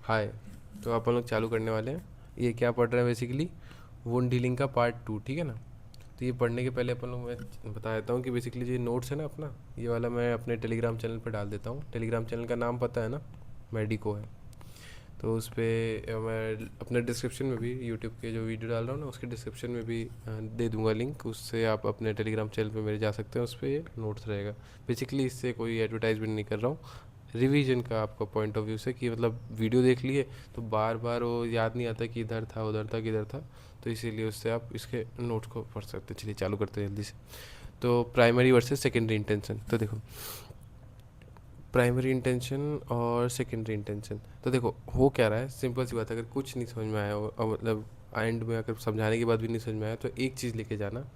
हाय। तो अपन लोग चालू करने वाले हैं। ये क्या पढ़ रहे हैं बेसिकली, वुंड हीलिंग का पार्ट 2, ठीक है ना। तो ये पढ़ने के पहले अपन लोग मैं बता देता हूँ कि बेसिकली जो नोट्स है ना अपना, ये वाला मैं अपने टेलीग्राम चैनल पर डाल देता हूँ। टेलीग्राम चैनल का नाम पता है ना, मेडिको है। तो उस पर मैं अपने डिस्क्रिप्शन में भी यूट्यूब के जो वीडियो डाल रहा हूँ ना, उसके डिस्क्रिप्शन में भी दे दूंगा लिंक। उससे आप अपने टेलीग्राम चैनल पे मेरे जा सकते हैं, उस पर ये नोट्स रहेगा। बेसिकली इससे कोई एडवर्टाइजमेंट नहीं कर रहा हूँ, रिवीजन का आपका पॉइंट ऑफ व्यू से, कि मतलब वीडियो देख लिए तो बार बार वो याद नहीं आता कि इधर था उधर था किधर था। तो इसीलिए उससे आप इसके नोट्स को पढ़ सकते हैं। चलिए चालू करते हैं जल्दी से। तो प्राइमरी वर्सेस सेकेंडरी इंटेंशन, तो देखो प्राइमरी इंटेंशन और सेकेंडरी इंटेंशन। तो देखो हो क्या रहा है, सिंपल सी बात है। अगर कुछ नहीं समझ में आया हो, मतलब एंड में अगर समझाने के बाद भी नहीं समझ में आया, तो एक चीज़ लेके जाना।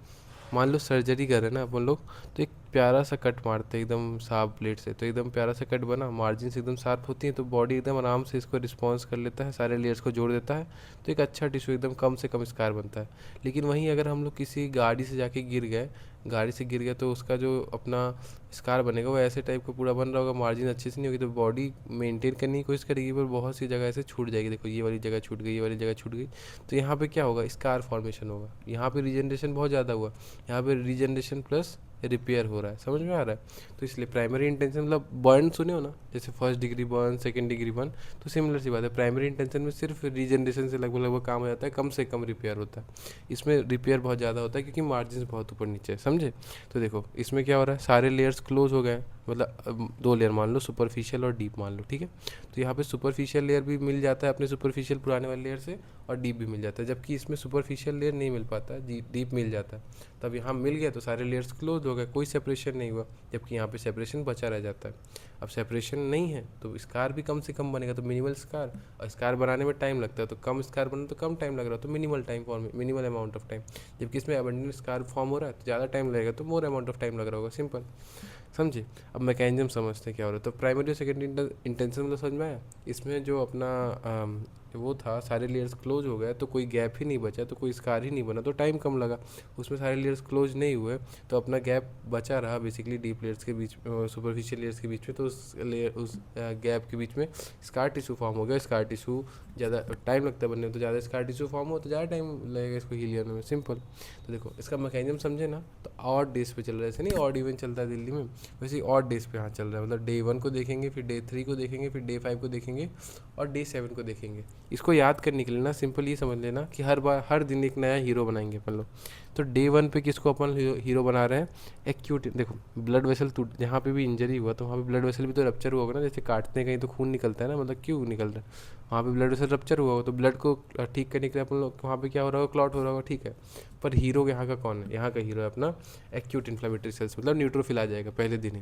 मान लो सर्जरी कर रहे हैं ना अपन लोग, तो एक प्यारा सा कट मारते हैं एकदम साफ ब्लेड से, तो एकदम प्यारा सा कट बना, मार्जिन एकदम शार्प होती है, तो बॉडी एकदम आराम से इसको रिस्पॉन्स कर लेता है, सारे लेयर्स को जोड़ देता है। तो एक अच्छा टिश्यू, एकदम कम से कम स्कार बनता है। लेकिन वहीं अगर हम लोग किसी गाड़ी से जाके गिर गए, गाड़ी से गिर गया, तो उसका जो अपना स्कार बनेगा वो ऐसे टाइप का पूरा बन रहा होगा, मार्जिन अच्छे से नहीं होगी, तो बॉडी मेंटेन करने की कोशिश करेगी पर बहुत सी जगह ऐसे छूट जाएगी। देखो ये वाली जगह छूट गई, ये वाली जगह छूट गई। तो यहाँ पे क्या होगा, स्कार फॉर्मेशन होगा। यहाँ पे रीजनरेशन बहुत ज़्यादा हुआ, यहाँ पे रीजनरेशन प्लस रिपेयर हो रहा है। समझ में आ रहा है। तो इसलिए प्राइमरी इंटेंशन मतलब बर्न सुने हो ना, जैसे first degree burn, second degree burn, तो सिमिलर सी बात है। प्राइमरी इंटेंशन में सिर्फ रीजनरेशन से लगभग लगभग काम हो जाता है, कम से कम रिपेयर होता है। इसमें रिपेयर बहुत ज़्यादा होता है क्योंकि मार्जिन बहुत ऊपर नीचे है, समझे। तो देखो इसमें क्या हो रहा है, सारे लेयर्स क्लोज हो गए हैं, मतलब दो लेयर मान लो, सुपरफिशियल और डीप मान लो, ठीक है। तो यहाँ पे सुपरफिशियल लेयर भी मिल जाता है अपने सुपरफिशियल पुराने वाले लेयर से, और डीप भी मिल जाता है। जबकि इसमें सुपरफिशियल लेयर नहीं मिल पाता, डीप मिल जाता है। तब यहाँ मिल गया तो सारे लेयर्स क्लोज हो गए, कोई सेपरेशन नहीं हुआ। जबकि यहाँ पे सेपरेशन बचा रह जाता है। अब सेपरेशन नहीं है तो स्कार भी कम से कम बनेगा, तो मिनिमल स्कार। और स्कार बनाने में टाइम लगता है, तो कम स्कार बना तो कम टाइम लग रहा है, तो minimal time form, minimal amount of time. जबकि इसमें अबंडेंट स्कार फॉर्म हो रहा है तो ज़्यादा टाइम लगेगा, तो मोर अमाउंट ऑफ टाइम लग रहा होगा, सिंपल। समझे। अब मैकेनिज्म समझते हैं क्या हो रहा है। तो प्राइमरी और सेकेंडरी इंटेंशन मतलब समझ में आया। इसमें जो अपना वो था, सारे लेयर्स क्लोज हो गए तो कोई गैप ही नहीं बचा, तो कोई स्कार ही नहीं बना, तो टाइम कम लगा। उसमें सारे लेयर्स क्लोज नहीं हुए तो अपना गैप बचा रहा बेसिकली डीप लेयर्स के बीच, सुपरफिशियल लेयर्स के बीच में। तो उस लेयर, उस गैप के बीच में स्कार टिश्यू फॉर्म हो गया। स्कार टिश्यू ज़्यादा टाइम लगता है बनने में, तो ज़्यादा स्कार टिश्यू फॉर्म हो तो ज़्यादा टाइम लगेगा इसको हील करने में, सिंपल। तो देखो इसका मैकेनिज्म समझे ना। तो ऑड डेज पे चल रहा है, ऐसे नहीं ऑड इवन चलता है दिल्ली में, वैसे ही ऑड डेज पे यहाँ चल रहा है। मतलब डे 1 को देखेंगे, फिर डे 3 को देखेंगे, फिर डे 5 को देखेंगे, और डे 7 को देखेंगे। इसको याद करने के लिए ना सिंपल ये समझ लेना कि हर बार हर दिन एक नया हीरो बनाएंगे अपन लोग। तो डे 1 पे किसको अपन हीरो बना रहे हैं, एक्यूट। देखो ब्लड वेसल टूट, जहाँ पे भी इंजरी हुआ तो वहाँ पे ब्लड वेसल भी तो रप्चर हुआ होगा ना, जैसे काटते हैं कहीं तो खून निकलता है ना, मतलब क्यों निकल रहा है, वहाँ पे ब्लड वेसल रप्चर हुआ होगा, तो ब्लड को ठीक करने के लिए अपन लोग वहाँ पे क्या हो रहा होगा, क्लॉट हो रहा होगा, ठीक है। पर हीरो यहाँ का कौन है, यहाँ का हीरो है अपना एक्यूट इन्फ्लेमेटरी सेल्स, मतलब न्यूट्रोफिल आ जाएगा पहले दिन ही।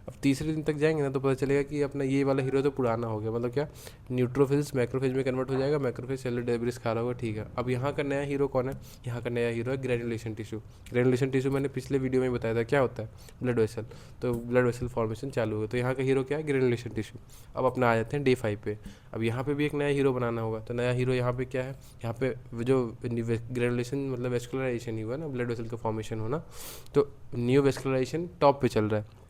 अब तीसरे दिन तक जाएंगे ना तो पता चलेगा कि अपना ये वाला हीरो तो पुराना हो गया, मतलब क्या, न्यूट्रोफिल्स मैक्रोफेज में कन्वर्ट हो जाएगा, मैक्रोफेज सेलुलर डेब्रिस खा रहा होगा, ठीक है। अब यहाँ का नया हीरो कौन है, यहाँ का नया हीरो है ग्रेनुलेशन टिश्यू। ग्रेनुलेशन टिश्यू मैंने पिछले वीडियो में बताया था क्या होता है, ब्लड वेसल। तो ब्लड वेसल फॉर्मेशन चालू हो, तो यहाँ का हीरो क्या है, ग्रेनुलेशन टिश्यू। अब अपना आ जाते हैं डे 5 पे। अब यहाँ पे भी एक नया हीरो बनाना होगा, तो नया हीरो यहाँ पे क्या है, यहाँ पे जो ग्रेनुलेशन मतलब वेस्कुलराइजेशन ही हुआ ना, ब्लड वेसल का फॉर्मेशन होना, तो न्यू वेस्कुलराइजेशन टॉप पे चल रहा है।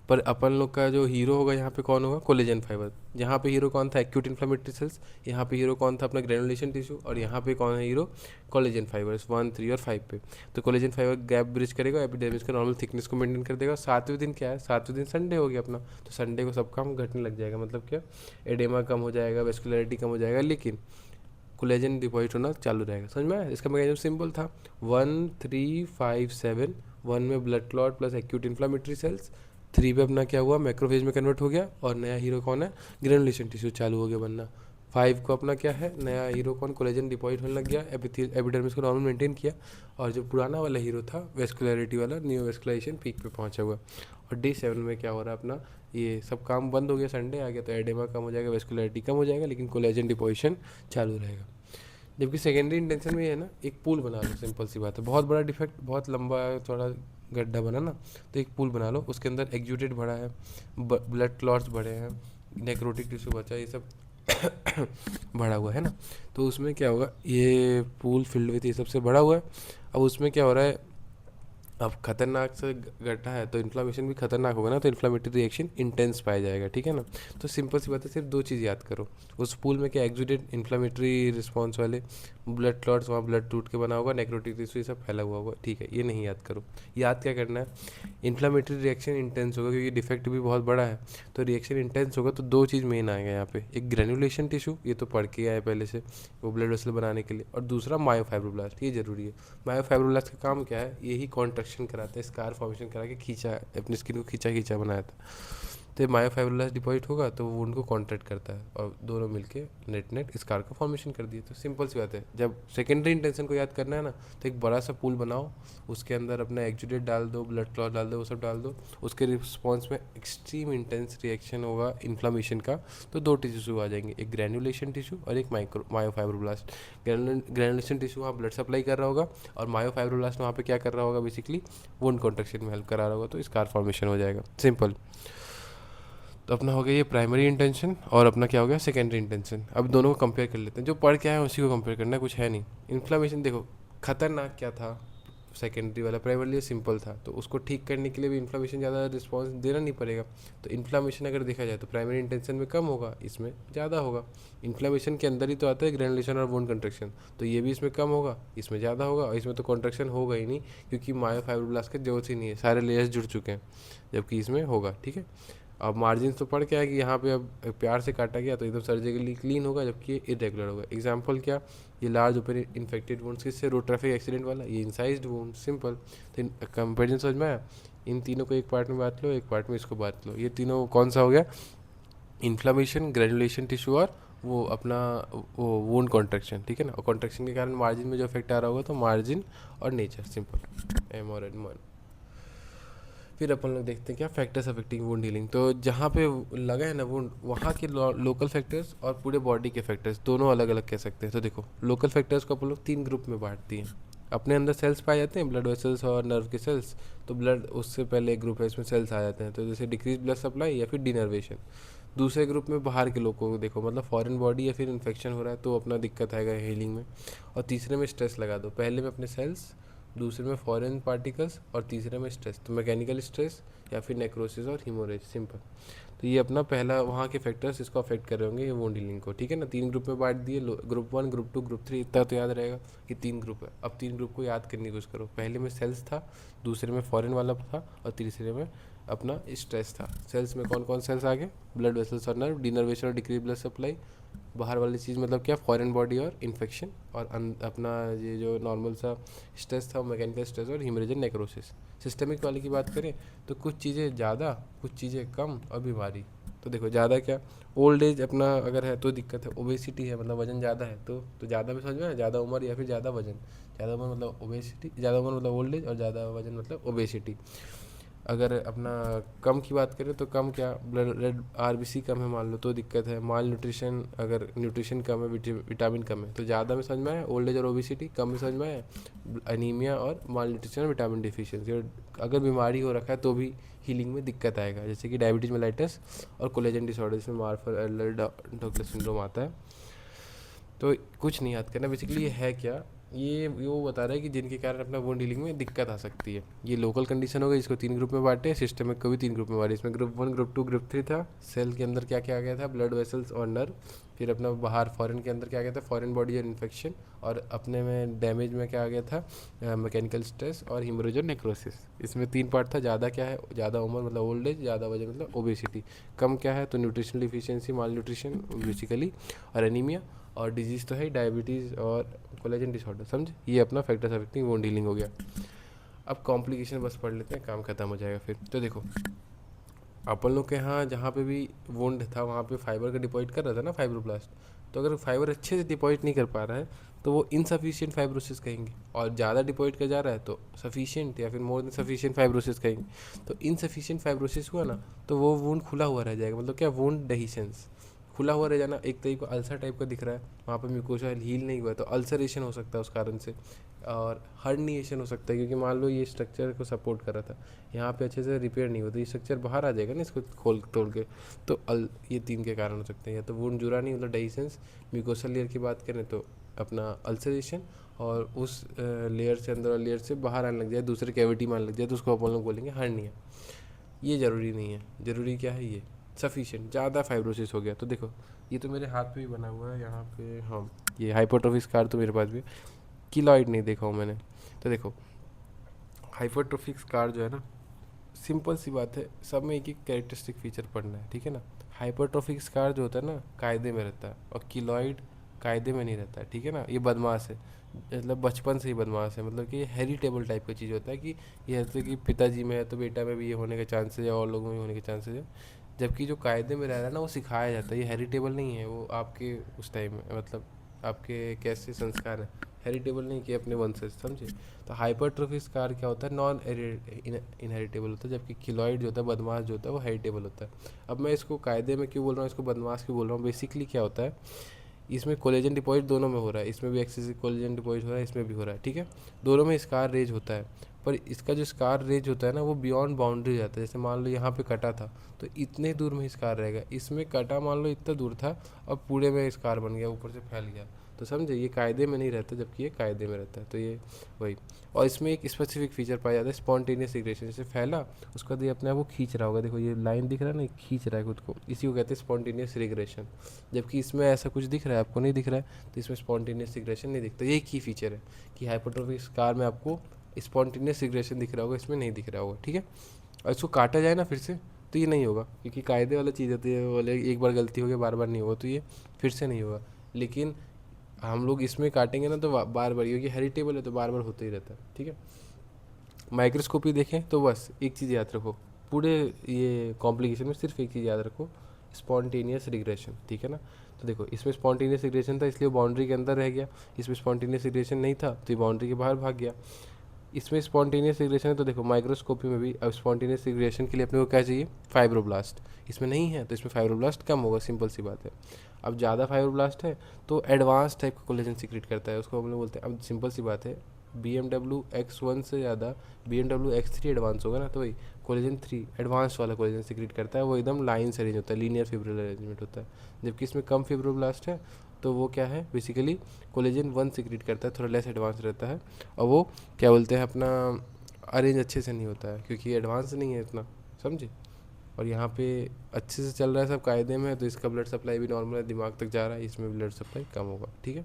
पर अपन लोग का जो हीरो होगा यहाँ पे कौन होगा, कोलेजन फाइबर। यहाँ पे हीरो कौन था, एक्यूट इन्फ्लेमेटरी सेल्स। यहाँ पे हीरो कौन था, अपना ग्रेनुलेशन टिश्यू। और यहाँ पे कौन है हीरो, कोलेजन फाइबर्स 1, 3 और 5 पे। तो कोलेजन फाइबर गैप ब्रिज करेगा, एपिडर्मिस का नॉर्मल थिकनेस को मेंटेन कर देगा। सातवें दिन क्या है, सातवें दिन संडे हो गया अपना, तो संडे को सब काम घटने लग जाएगा, मतलब क्या, एडेमा कम हो जाएगा, वेस्कुलरिटी कम हो जाएगा, लेकिन कोलेजन डिपॉजिट होना चालू रहेगा। समझ में आया। इसका मैकेनिज्म सिंपल था, 1, 3, 5, 7। 1 में blood clot plus acute inflammatory sales, 3 पे अपना क्या हुआ, मैक्रोफेज में कन्वर्ट हो गया, और नया हीरो कौन है, ग्रेनुलेशन टिश्यू चालू हो गया बनना। 5 को अपना क्या है, नया हीरो कौन, कोलेजन डिपॉजिट होने लग गया, एपिडर्मिस को नॉर्मल मेंटेन किया। और जो पुराना वाला हीरो था वेस्कुलरिटी वाला, न्यू वेस्कुलाइजेशन पीक पे पहुंचा हुआ। और डे 7 में क्या हो रहा है अपना, ये सब काम बंद हो गया, संडे आ गया, तो एडेमा कम हो जाएगा, वेस्कुलरिटी कम हो जाएगा, लेकिन कोलेजन डिपोजिशन चालू रहेगा। जबकि सेकेंडरी इंटेंशन में ये है ना, एक पुल बना लो, सिंपल सी बात है। बहुत बड़ा डिफेक्ट, बहुत लंबा थोड़ा गड्ढा बना ना, तो एक पुल बना लो, उसके अंदर एक्जूटेड भरा है, ब्लड क्लॉट्स भरे हैं, नेक्रोटिक टिश्यू बचा, ये सब भरा हुआ है ना। तो उसमें क्या होगा, ये पूल फिल्ड विथ ये सबसे भरा हुआ है। अब उसमें क्या हो रहा है, अब खतरनाक से घटा है तो इन्फ्लामेशन भी खतरनाक होगा ना, तो इन्फ्लामेटरी रिएक्शन इंटेंस पाया जाएगा, ठीक है ना। तो सिंपल सी बात है, सिर्फ दो चीज़ याद करो। उस पूल में क्या एक्सुडेड इन्फ्लामेटरी रिस्पॉन्स वाले ब्लड क्लॉट्स, वहाँ ब्लड टूट के बना होगा, नेक्रोटिक टिश्यू ये सब फैला हुआ होगा, ठीक है, ये नहीं याद करो। याद क्या करना है, इन्फ्लामेटरी रिएक्शन इंटेंस होगा, क्योंकि डिफेक्ट भी बहुत बड़ा है। तो रिएक्शन इंटेंस होगा तो दो चीज़ मेन आएगा यहाँ पे, एक ग्रेनुलेशन टिश्यू, ये तो पढ़ के आए पहले से, वो ब्लड वेसल बनाने के लिए, और दूसरा मायोफाइब्रोब्लास्ट, ये जरूरी है। मायोफाइब्रोब्लास्ट का काम क्या है, यही कॉन्ट्रैक्शन कराता है, स्कार फॉर्मेशन करा के खींचा, अपनी स्किन को खींचा खींचा बनाया था। तो मायोफाइब्रोब्लास्ट डिपॉजिट होगा तो वो उनको कॉन्ट्रैक्ट करता है, और दोनों मिलके नेट नेट स्कार का फॉर्मेशन कर दिए। तो सिंपल सी बात है, जब सेकेंडरी इंटेंशन को याद करना है ना, तो एक बड़ा सा पूल बनाओ, उसके अंदर अपना एक्जुडेट डाल दो, ब्लड क्लॉट डाल दो, वो सब डाल दो, उसके रिस्पॉन्स में एक्सट्रीम इंटेंस रिएक्शन होगा इन्फ्लामेशन का, तो दो टिश्यू आ जाएंगे, एक ग्रैनुलेशन टिश्यू और एक मायोफाइब्रोब्लास्ट। ग्रैनुलेशन टिश्यू वहाँ ब्लड सप्लाई कर रहा होगा, और मायोफाइब्रोब्लास्ट वहाँ पे क्या कर रहा होगा, बेसिकली वुंड कॉन्ट्रैक्शन में हेल्प करा रहा होगा, तो स्कार फॉर्मेशन हो जाएगा, सिंपल। तो अपना हो गया ये प्राइमरी इंटेंशन, और अपना क्या हो गया सेकेंडरी इंटेंशन। अब दोनों को कंपेयर कर लेते हैं, जो पढ़ के आए हैं उसी को कंपेयर करना है, कुछ है नहीं। इन्फ्लामेशन देखो खतरनाक क्या था, सेकेंडरी वाला, प्राइमरी सिंपल था, तो उसको ठीक करने के लिए भी इन्फ्लामेशन ज़्यादा रिस्पॉन्स देना नहीं पड़ेगा। तो इन्फ्लामेशन अगर देखा जाए तो प्राइमरी इंटेंशन में कम होगा, इसमें ज़्यादा होगा। इन्फ्लामेशन के अंदर ही तो आता है ग्रेनुलेशन और वुंड कंट्रैक्शन, तो ये भी इसमें कम होगा, इसमें ज़्यादा होगा, और इसमें तो कॉन्ट्रैक्शन होगा ही नहीं, क्योंकि मायोफाइब्रोब्लास्ट की जरूरत ही नहीं है, सारे लेयर्स जुड़ चुके हैं, जबकि इसमें होगा, ठीक है। अब मार्जिन तो पढ़ के आया कि यहाँ पे अब प्यार से काटा गया तो एकदम सर्जिकली क्लीन होगा, जबकि ये इरेगुलर होगा। एग्जांपल क्या, ये लार्ज ओपन इन्फेक्टेड वुंड्स किससे, रोड ट्रैफिक एक्सीडेंट वाला, ये इंसाइज्ड वुंड, सिंपल। तो कंपेरिजन समझ में आया। इन तीनों को एक पार्ट में बांट लो, एक पार्ट में इसको बांट लो। ये तीनों कौन सा हो गया, इन्फ्लामेशन, ग्रेनुलेशन टिश्यू, और वो अपना वो वुंड कॉन्ट्रैक्शन, ठीक है ना। और कॉन्ट्रैक्शन के कारण मार्जिन में जो इफेक्ट आ रहा होगा, तो मार्जिन और नेचर, सिंपल, एम और एन वन। फिर अपन लोग देखते हैं क्या फैक्टर्स अफेक्टिंग वुंड हीलिंग। तो जहाँ पे लगा है ना वुंड, वहाँ के लोकल फैक्टर्स और पूरे बॉडी के फैक्टर्स दोनों अलग अलग कह सकते हैं। तो देखो लोकल फैक्टर्स को अपन लोग तीन ग्रुप में बांट दिए हैं। अपने अंदर सेल्स पाए जाते हैं, ब्लड वेसल्स और नर्व के सेल्स। तो ब्लड उससे पहले एक ग्रुप है, इसमें सेल्स आ जाते हैं, तो जैसे डिक्रीज ब्लड सप्लाई या फिर डिनर्वेशन। दूसरे ग्रुप में बाहर के लोगों को देखो, मतलब फॉरेन बॉडी या फिर इन्फेक्शन हो रहा है तो अपना दिक्कत आएगा हीलिंग में। और तीसरे में स्ट्रेस लगा दो, पहले में अपने सेल्स, दूसरे में फॉरेन पार्टिकल्स, और तीसरे में स्ट्रेस, तो मैकेनिकल स्ट्रेस या फिर नेक्रोसिस और हीमोरेज, सिंपल। तो ये अपना पहला वहाँ के फैक्टर्स इसको अफेक्ट कर रहे होंगे ये वुंड हीलिंग को, ठीक है ना। तीन ग्रुप में बांट दिए, ग्रुप 1, ग्रुप 2, ग्रुप 3, इतना तो याद रहेगा कि तीन ग्रुप है। अब तीन ग्रुप को याद करने की कोशिश करो, पहले में सेल्स था, दूसरे में फॉरेन वाला था, और तीसरे में अपना स्ट्रेस था। सेल्स में कौन कौन सेल्स आ गए, ब्लड वेसल्स और नर्व, डिनर्वेशन और डिक्रीज ब्लड सप्लाई। बाहर वाली चीज़ मतलब क्या, फॉरेन बॉडी और इन्फेक्शन, और अपना ये जो नॉर्मल सा स्ट्रेस था, मैकेनिकल स्ट्रेस और हीमरेज एंड नेक्रोसिस। सिस्टमिक वाले की बात करें तो कुछ चीज़ें ज़्यादा, कुछ चीज़ें कम, और बीमारी। तो देखो ज़्यादा क्या, ओल्ड एज अपना अगर है तो दिक्कत है, ओबेसिटी है मतलब वजन ज़्यादा है, तो ज़्यादा में समझ में, ज़्यादा उम्र या फिर ज़्यादा वजन। ज़्यादा उम्र मतलब ओबेसिटी, ज़्यादा उम्र मतलब ओल्ड एज, और ज़्यादा वजन मतलब ओबेसिटी। अगर अपना कम की बात करें तो कम क्या, ब्लड रेड आरबीसी कम है मान लो तो दिक्कत है। माल न्यूट्रिशन, अगर न्यूट्रिशन कम है, विटामिन कम है, तो ज़्यादा में समझ में आया ओल्ड एज और ओबिसिटी, कम में समझ में आया अनीमिया और माल न्यूट्रिशन और विटामिन डिफिशियंसी। और अगर बीमारी हो रखा है तो भी हीलिंग में दिक्कत आएगा, जैसे कि डायबिटीज मेलाइटस और कोलेजन डिसऑर्डर, इसमें मार्फर एल्डर डॉक्टर सिंड्रोम आता है। तो कुछ नहीं याद करना, बेसिकली ये है क्या, ये वो बता रहा है कि जिनके कारण अपना वुंड हीलिंग में दिक्कत आ सकती है। ये लोकल कंडीशन हो गई, इसको तीन ग्रुप में बांटे, सिस्टमिक को भी तीन ग्रुप में बांटे। इसमें ग्रुप 1, ग्रुप 2, ग्रुप 3 था। सेल के अंदर क्या क्या आ गया था, ब्लड वेसल्स और नर्व। फिर अपना बाहर फॉरेन के अंदर क्या आ गया था, फॉरेन बॉडी और इन्फेक्शन। और अपने में डैमेज में क्या आ गया था, मैकेनिकल स्ट्रेस और हीमोरेज और नेक्रोसिस। इसमें तीन पार्ट था, ज़्यादा क्या है, ज़्यादा उम्र मतलब ओल्ड एज, ज़्यादा वजन मतलब ओबेसिटी। कम क्या है तो न्यूट्रिशनल डिफिशियंसी, माल न्यूट्रिशन बेसिकली, और एनीमिया। और डिजीज़ तो है डायबिटीज़ और कोलेजन डिसऑर्डर, समझ। ये अपना फैक्टर्स अफेक्टिंग वुंड हीलिंग हो गया। अब कॉम्प्लिकेशन बस पढ़ लेते हैं, काम खत्म हो जाएगा फिर। तो देखो अपन लोग के यहाँ जहाँ पे भी वुंड था वहाँ पे फाइबर का डिपॉजिट कर रहा था ना, फाइब्रोब्लास्ट। तो अगर फाइबर अच्छे से डिपॉजिट नहीं कर पा रहा है तो वो इनसफिशिएंट फाइब्रोसिस कहेंगे, और ज़्यादा डिपॉजिट कर जा रहा है तो सफिशिएंट या फिर मोर देन सफिशिएंट फाइब्रोसिस कहेंगे। तो इनसफिशिएंट फाइब्रोसिस हुआ ना तो वो वुंड खुला हुआ रह जाएगा, मतलब क्या, वुंड डेहिशंस, खुला हुआ रह जाना। एक तरीके को अल्सर टाइप का दिख रहा है, वहाँ पर म्यूकोसा हील नहीं हुआ है तो अल्सरेशन हो सकता है उस कारण से। और हर्निएशन हो सकता है, क्योंकि मान लो ये स्ट्रक्चर को सपोर्ट कर रहा था, यहाँ पे अच्छे से रिपेयर नहीं होता, ये स्ट्रक्चर बाहर आ जाएगा ना इसको खोल तोड़ के। तो ये तीन के कारण हो सकते हैं, या तो वुंड जुड़ा नहीं मतलब डेहिशंस, म्यूकोसल लेयर की बात करें तो अपना अल्सरेशन, और उस लेयर से अंदर वाले लेयर से बाहर आने लग जाए, दूसरे कैविटी में आने लग जाए, तो उसको अपन लोग बोलेंगे हर्निया। ये ज़रूरी नहीं है, ज़रूरी क्या है, ये सफिशिएंट। ज़्यादा फाइब्रोसिस हो गया तो देखो, ये तो मेरे हाथ पे भी बना हुआ है यहाँ पे, हाँ ये हाइपरट्रोफी स्कार तो मेरे पास भी, किलॉइड नहीं देखा हूँ मैंने। तो देखो हाइपरट्रोफिक स्कार जो है ना, सिंपल सी बात है, सब में एक एक कैरेक्टरिस्टिक फीचर पढ़ना है, ठीक है ना। हाइपरट्रोफिक स्कार जो होता है ना कायदे में रहता है, और किलॉइड कायदे में नहीं रहता है, ठीक है ना। ये बदमाश है, मतलब बचपन से ही बदमाश है, मतलब कि ये हेरिटेबल टाइप का चीज़ होता है कि ये जैसे कि पिताजी में है तो बेटा में भी ये होने के चांसेस है, और लोगों में होने के चांसेस है। जबकि जो कायदे में रह रहा है ना वो सिखाया जाता है, ये हेरिटेबल नहीं है, वो आपके उस टाइम में मतलब आपके कैसे संस्कार है, हेरिटेबल नहीं कि अपने वंश से, समझे। तो हाइपरट्रोफी स्कार क्या होता है, नॉन इनहेरिटेबल होता है, जबकि किलॉइड जो होता है बदमाश जो होता है वो हेरिटेबल होता है। अब मैं इसको कायदे में क्यों बोल रहा हूँ, इसको बदमाश क्यों बोल रहा हूँ, बेसिकली क्या होता है, इसमें कोलेजन डिपॉजिट दोनों में हो रहा है, इसमें भी एक्सेसिव कोलेजन डिपॉजिट हो रहा है, इसमें भी हो रहा है, ठीक है। दोनों में स्कार रेज होता है, पर इसका जो स्कार रेज होता है ना वो बियॉन्ड बाउंड्री जाता है। जैसे मान लो यहाँ पे कटा था तो इतने दूर में स्कार रहेगा, इसमें कटा मान लो इतना दूर था, अब पूरे में स्कार बन गया, ऊपर से फैल गया, तो समझे ये कायदे में नहीं रहता, जबकि ये कायदे में रहता है। तो ये वही, और इसमें एक स्पेसिफिक फीचर पाया जाता है स्पॉन्टेनियस सिग्रेशन, जैसे फैला उसके बाद ये अपने आप को खींच रहा होगा, देखो ये लाइन दिख रहा है ना, खींच रहा है खुद को, इसी को कहते हैं स्पॉन्टेनियस रिग्रेशन। जबकि इसमें ऐसा कुछ दिख रहा है, आपको नहीं दिख रहा है, तो इसमें स्पॉन्टेनियस सिग्रेशन नहीं दिखता। यही की फीचर है कि हाइपरट्रोफिक स्कार में आपको स्पॉन्टेनियस सिग्रेशन दिख रहा होगा, इसमें नहीं दिख रहा होगा, ठीक है। और इसको काटा जाए ना फिर से तो ये नहीं होगा, क्योंकि कायदे वाला चीज़ होती है, बोले एक बार गलती हो गई बार बार नहीं होगा, तो ये फिर से नहीं होगा। लेकिन हम लोग इसमें काटेंगे ना तो बार बार, क्योंकि हेरिटेबल है तो बार बार होता ही रहता है, ठीक है। माइक्रोस्कोपी देखें तो बस एक चीज़ याद रखो, पूरे ये कॉम्प्लिकेशन में सिर्फ एक चीज़ याद रखो, स्पॉन्टेनियस रिग्रेशन, ठीक है ना। तो देखो इसमें स्पॉन्टेनियस रिग्रेशन था इसलिए बाउंड्री के अंदर रह गया, इसमें स्पॉन्टेनियस रिग्रेशन नहीं था तो ये बाउंड्री के बाहर भाग गया। इसमें स्पॉन्टेनियस रिग्रेशन है तो देखो माइक्रोस्कोपी में भी अब स्पॉन्टेनियस रिग्रेशन के लिए अपने को क्या चाहिए, फाइब्रोब्लास्ट। इसमें नहीं है तो इसमें फाइब्रोब्लास्ट कम होगा, सिंपल सी बात है। अब ज़्यादा फाइब्रोब्लास्ट है तो एडवांस टाइप का कोलेजन सीक्रेट करता है, उसको हम लोग बोलते हैं, अब सिंपल सी बात है, BMWX1 से ज़्यादा BMWX3 एडवांस होगा ना, तो वही कोलेजन 3 एडवांस वाला कोलेजन सीक्रेट करता है, वो एकदम लाइन से अरेंज होता है, लीनियर फिब्रिल अरेंजमेंट होता है। जबकि इसमें कम फिब्रोब्लास्ट है तो वो क्या है, बेसिकली कोलेजन 1 सीक्रेट करता है, थोड़ा लेस एडवांस रहता है, और वो क्या बोलते हैं अपना अरेंज अच्छे से नहीं होता है, क्योंकि एडवांस नहीं है इतना, समझे। और यहाँ पे अच्छे से चल रहा है सब कायदे में है, तो इसका ब्लड सप्लाई भी नॉर्मल है, दिमाग तक जा रहा है, इसमें ब्लड सप्लाई कम होगा, ठीक है।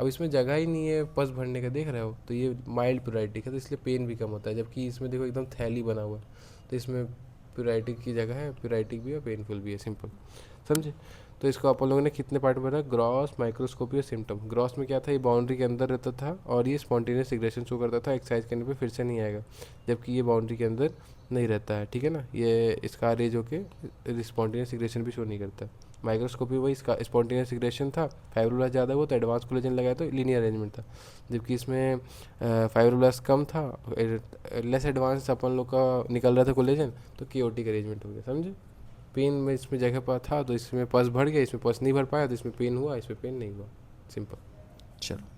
अब इसमें जगह ही नहीं है पस भरने का, देख रहे हो, तो ये माइल्ड प्यूराइटिक है तो इसलिए पेन भी कम होता है, जबकि इसमें देखो एकदम थैली बना हुआ है, तो इसमें प्यूराइटिक की जगह है, प्यूराइटिक भी है पेनफुल भी है, सिंपल, समझे। तो इसको अपन लोगों ने कितने पार्ट में रखा, ग्रॉस, माइक्रोस्कोपी और सिम्टम। ग्रॉस में क्या था, ये बाउंड्री के अंदर रहता था और ये स्पॉन्टेनियस सिग्रेशन शो करता था, एक्सरसाइज करने पे फिर से नहीं आएगा, जबकि ये बाउंड्री के अंदर नहीं रहता है, ठीक है ना। ये इसका रेज होके स्पॉन्टेनियस सिग्रेशन भी शो नहीं करता। माइक्रोस्कोपी वही इसका स्पॉन्टेनियस सिग्रेशन था, फाइब्रोब्लास्ट ज़्यादा हुआ तो एडवांस कोलेजन लगाया तो लीनियर अरेंजमेंट था, जबकि इसमें फाइब्रोब्लास्ट कम था, लेस एडवांस अपन लोग का निकल रहा था कोलेजन, तो केओटिक अरेंजमेंट हो गया, समझे। पेन में इसमें जगह पर था तो इसमें पस भर गया, इसमें पस नहीं भर पाया तो इसमें पेन हुआ, इसमें पेन नहीं हुआ, सिंपल। चलो।